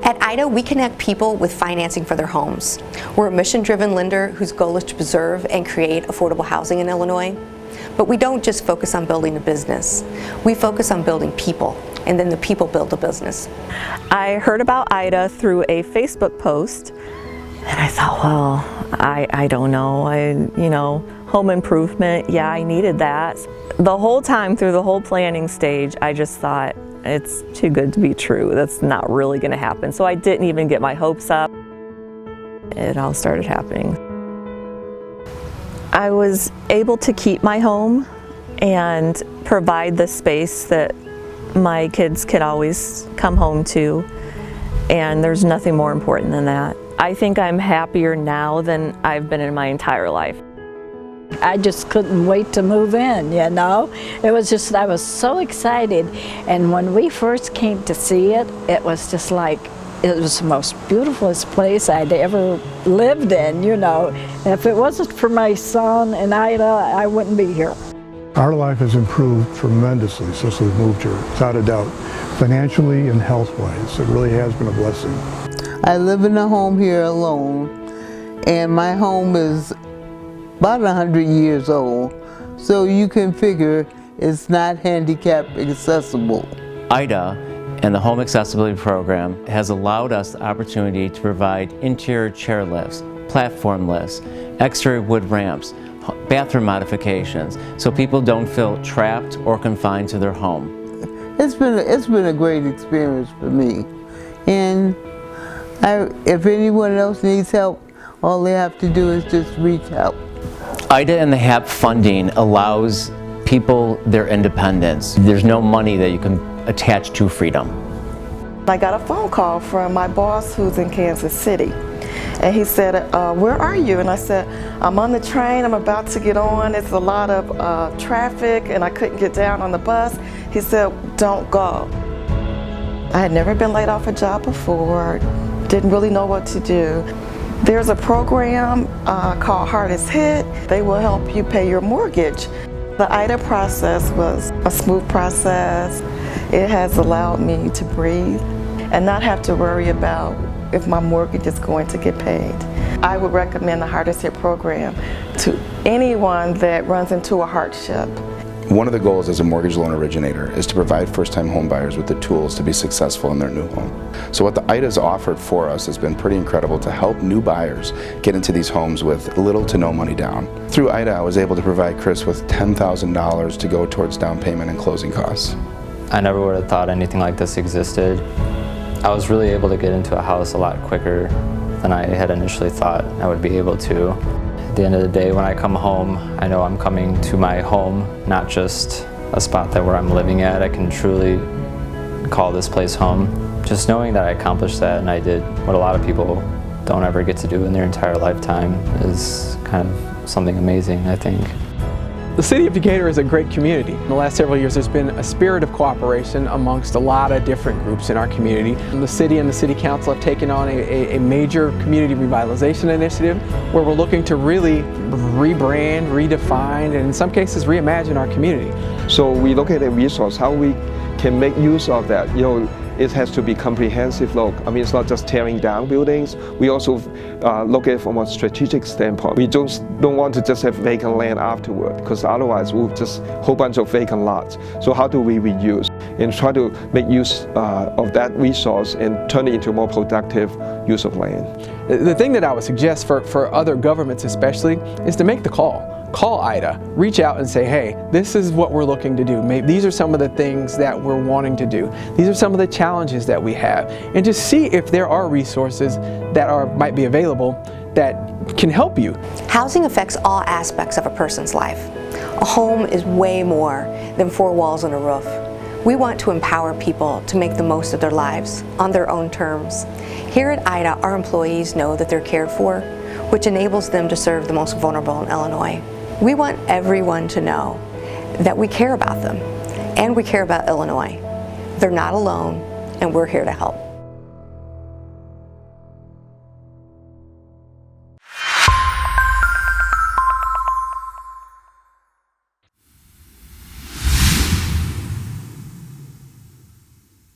At IHDA, we connect people with financing for their homes. We're a mission-driven lender whose goal is to preserve and create affordable housing in Illinois. But we don't just focus on building a business. We focus on building people, and then the people build the business. I heard about IHDA through a Facebook post, and I thought, well, I don't know, home improvement, yeah, I needed that. The whole time through the whole planning stage, I just thought, it's too good to be true. That's not really going to happen. So I didn't even get my hopes up. It all started happening. I was able to keep my home and provide the space that my kids could always come home to, and there's nothing more important than that. I think I'm happier now than I've been in my entire life. I just couldn't wait to move in, It was just, I was so excited. And when we first came to see it, it was just like, it was the most beautifulest place I'd ever lived in, And if it wasn't for my son and IHDA, I wouldn't be here. Our life has improved tremendously since we've moved here, without a doubt. Financially and health-wise, it really has been a blessing. I live in a home here alone, and my home is about 100 years old, so you can figure it's not handicap accessible. IHDA and the Home Accessibility Program has allowed us the opportunity to provide interior chair lifts, platform lifts, exterior wood ramps, bathroom modifications, so people don't feel trapped or confined to their home. It's been a great experience for me, and if anyone else needs help, all they have to do is just reach out. IHDA and the HAP funding allows people their independence. There's no money that you can attach to freedom. I got a phone call from my boss who's in Kansas City, and he said, where are you? And I said, I'm on the train, I'm about to get on. It's a lot of traffic and I couldn't get down on the bus. He said, don't go. I had never been laid off a job before, didn't really know what to do. There's a program called Hardest Hit. They will help you pay your mortgage. The IHDA process was a smooth process. It has allowed me to breathe and not have to worry about if my mortgage is going to get paid. I would recommend the Hardest Hit program to anyone that runs into a hardship. One of the goals as a mortgage loan originator is to provide first-time home buyers with the tools to be successful in their new home. So what the IHDA's offered for us has been pretty incredible to help new buyers get into these homes with little to no money down. Through IHDA, I was able to provide Chris with $10,000 to go towards down payment and closing costs. I never would have thought anything like this existed. I was really able to get into a house a lot quicker than I had initially thought I would be able to. At the end of the day, when I come home, I know I'm coming to my home, not just a spot where I'm living at. I can truly call this place home. Just knowing that I accomplished that and I did what a lot of people don't ever get to do in their entire lifetime is kind of something amazing, I think. The City of Decatur is a great community. In the last several years, there's been a spirit of cooperation amongst a lot of different groups in our community. And the city and the City Council have taken on a major community revitalization initiative where we're looking to really rebrand, redefine, and in some cases reimagine our community. So we look at a resource, how we can make use of that. It has to be comprehensive look. I mean, it's not just tearing down buildings. We also look at it from a strategic standpoint. We don't want to just have vacant land afterward, because otherwise we'll just a whole bunch of vacant lots. So how do we reuse and try to make use of that resource and turn it into a more productive use of land? The thing that I would suggest for other governments especially is to make the call. Call IHDA, reach out and say, hey, this is what we're looking to do. Maybe these are some of the things that we're wanting to do. These are some of the challenges that we have. And just see if there are resources that might be available that can help you. Housing affects all aspects of a person's life. A home is way more than 4 walls and a roof. We want to empower people to make the most of their lives on their own terms. Here at IHDA, our employees know that they're cared for, which enables them to serve the most vulnerable in Illinois. We want everyone to know that we care about them and we care about Illinois. They're not alone, and we're here to help.